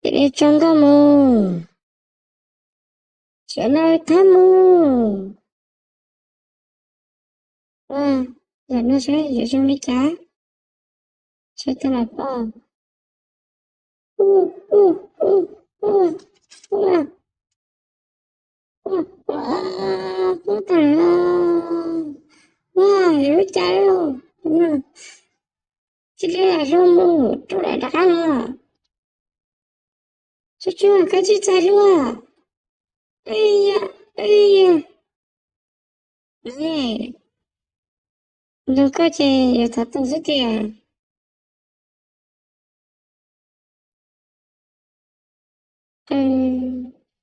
Chị trong có mù, chuyện nơi thăm mù. À, giờ nó sẽ giữ trong cái cá, sẽ tên là bò. Uh, uh, uh, uh, uh, có thể là, wow, hiểu chạy luôn. Chị đây là rô mù, chỗ này đã là, chú chú cái gì chạy luôn à? Ây da, ây da, này, đừng có chơi, thật tâm sự kìa. Ừ,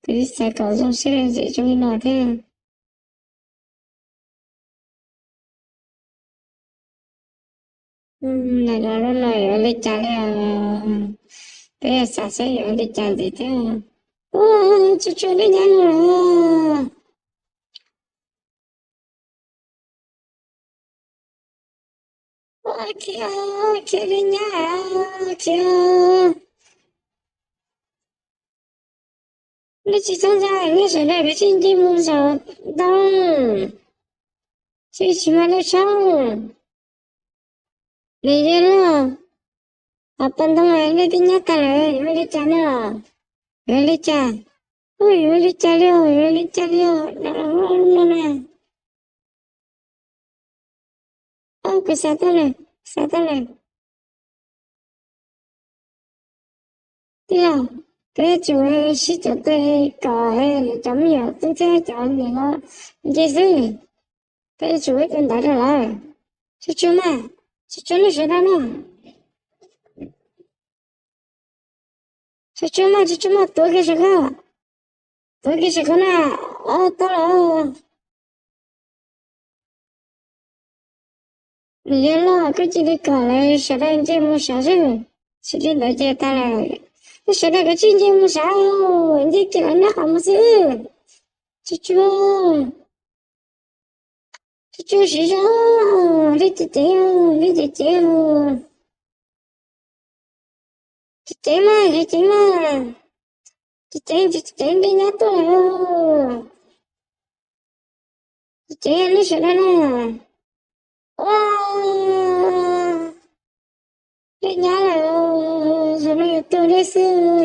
cái sẽ có dòng xe dễ cho mình nói thế. Này nó nói ở đây chả là cái xã sẽ ở đây chả gì thế. Chú chú đi nhanh rồi. Kìa, kìa đi nha, kìa. Nó chỉ trong ra, nó sẽ lại cái trên đi mua sợ đông. Chỉ mà nó xong. Đi đi lo. Apa tong ini ternyata lah, ini channel, ini channel. Oh, ini channel, ini channel. Nah. Oh, kesana. Thế nào? Thế chú ấy sĩ cho tôi có hay chấm nhiều tôi thế cho người nó dễ gì? Thế chú ấy cần đá ra lại. Chú nó sẽ ra nào? Chú mà tôi cái sẽ có nào? Tao là nhớ là cái gì đi cả lại sẽ ra chơi mua sao chứ? Sẽ đi lại chơi ta là sẽ ra cái chuyện gì mua sao? Đi chơi nó không gì? Chú就是说，你姐嘛，这人家多了，这你说的呢？哇，人家了，什么多的是，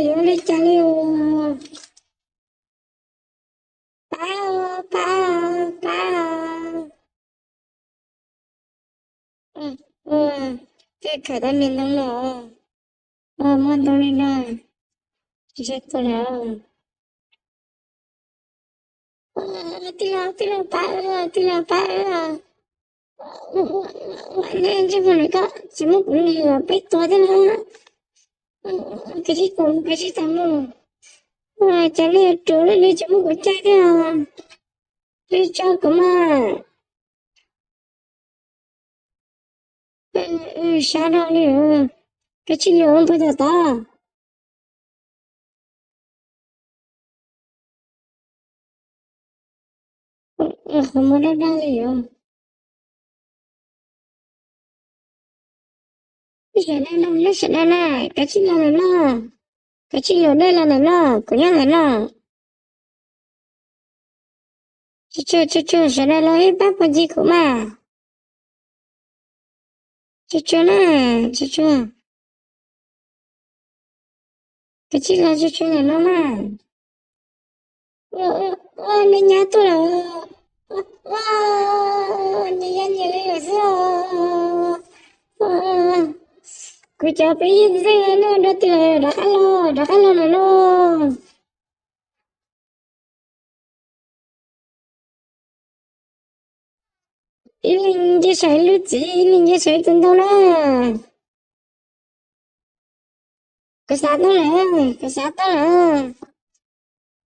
有的家里有，爸，这可的名东了，莫东的了，这些多了。Tira. Nên mà nói có chỉ một người biết tôi thế nào cái gì tao mà chả lẽ chỗ này chỉ một cái trái thế à đi cho cơ mà sao đâu nữa cái chuyện nhiều không phải ta không có đâu đâu nhiều nó sẽ đây này cái chuyện nhiều đây là này nó của nhau này nó chú sẽ đây là hết bác cái gì của mà chú này chú cái chuyện là chú này nó mà lên nhà tôi là nhà này là sao cứ cho bây giờ nó đã từ đã lo rồi nó linh chia sẻ lúc gì linh chia sẻ từng đâu đó cái sao đó là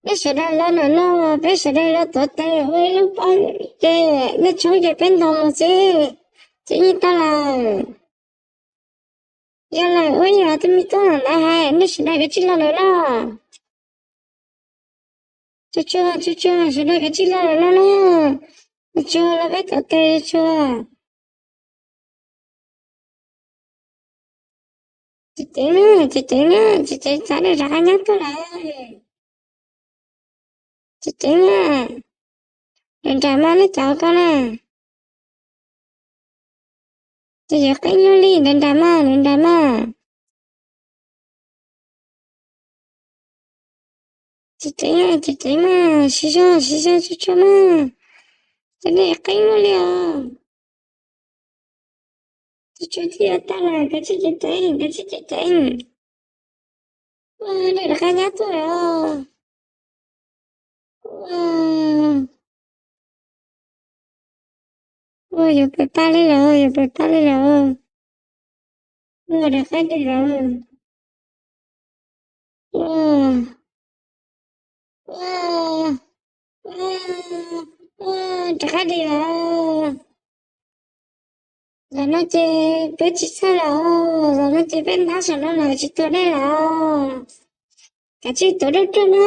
biết sẽ đây là nó biết sẽ đây là tốt tay ơi nó bao cái nó chơi cái bên đồng chứ chứ như ta là giờ là ôi nhà tôi mi tôi là hai nó sẽ đây cái chuyện là nó chưa sẽ đây cái chuyện là nó chưa là biết tốt tay chưa chị tính ra đây ra nhắc tôi lại chị tính đừng trả mà nó cháu con chị giờ cái nhau đi đừng trả mà chị tính xí xó chú chú mà chị này cái nhau đi chú chú thì ở ta là cái chị tính đây là cái nhắc tôi giờ phải pa đi rồi giờ phải pa đi rồi được cái đi rồi wow được cái đi rồi giờ nó chơi biết chị sao rồi giờ nó chơi biết nó sao nó là chị tôi đây rồi cái chị tôi đây cho nó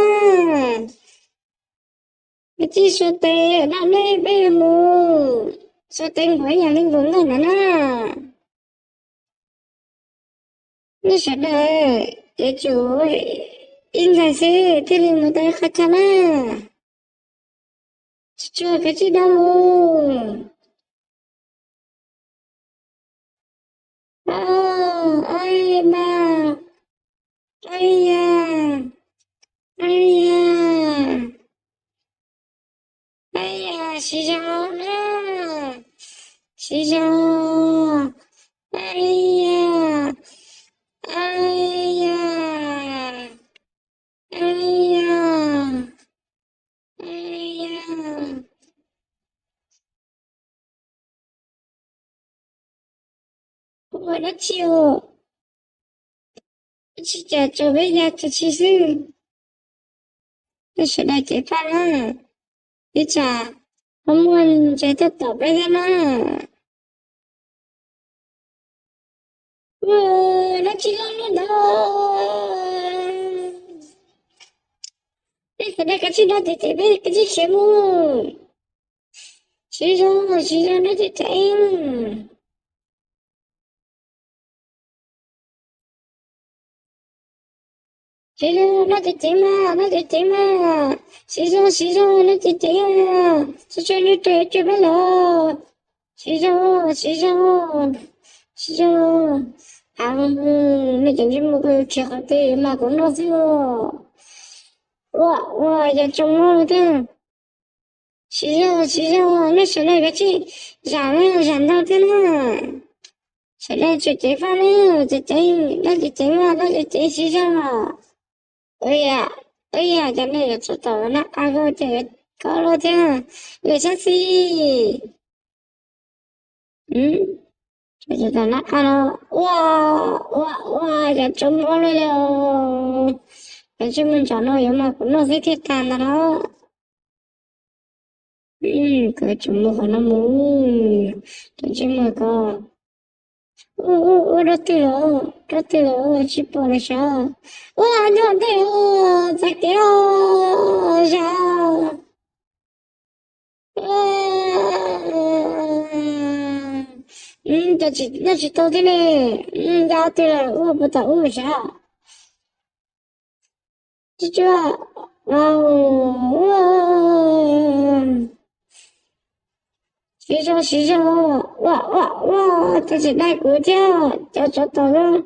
cái chị số tiền nó đây bây mù số tiền của nhà linh vốn rồi nó nó sẽ đợi để chú in ra xe thì linh một tay khách chắn chú cái chị đâu ai ba ai ya ai ya ai ya xí dao nữa xí dao ai ya ai ya ai ya ai ya我的酒是叫做为了这其实那是来解放了你咋我们觉得倒霉的呢我那几个人呢你可那个去那弟弟被个去羡慕其实那弟弟其实那弟弟嘛其实那弟弟是说你对就不了其实那真是没个吃好的嘛工作是我也中了的其实那时那个去染到的呢现在就解放了这那就真了那就真其实嘛哎呀真的有做到那阿个这个搞了的有啥事就知道那看了呀中了了但是们讲了有嘛不能是铁蛋的了그 주무하나 뭐 저지마가 라떼로 집어내셔 안 돼요 작대요 자那是到底嘞要对了我不懂为啥这就洗手，这是带骨架，叫做到了，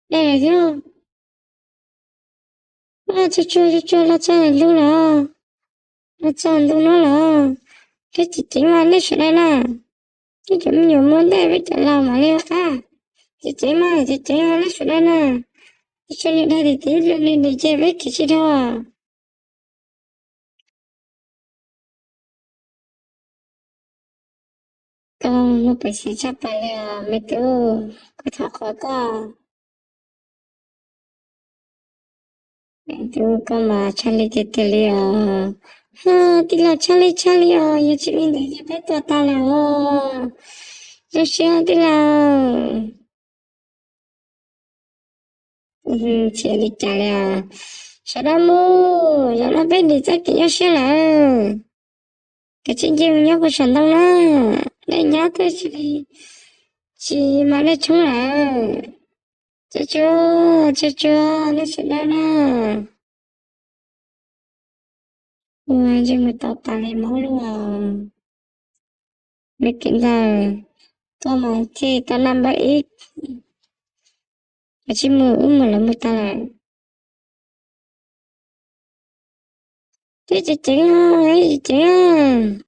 来就，这了，站路了，那站路了，这几天嘛，那谁来了？这怎么有么带被整了嘛？了啊，这天嘛，那谁来了？这里来的第一轮你这被开始了。Kung napasisya pala medyo katakota medyo kama chali titili tila chali yuchimi de beto tala Russia tila chali tala Saramu yana bendi zaki yoshila cái chuyện gì nhớ của sản đâu đó để nhớ tới chị chị mà lấy chúng lại chưa chưa lấy chuyện đó nè ôi chứ người ta tao lấy máu luôn à mấy kiện là tôi mà thì tao làm bậy mà chỉ mà là một tao là thế chị chính à ấy chị chính à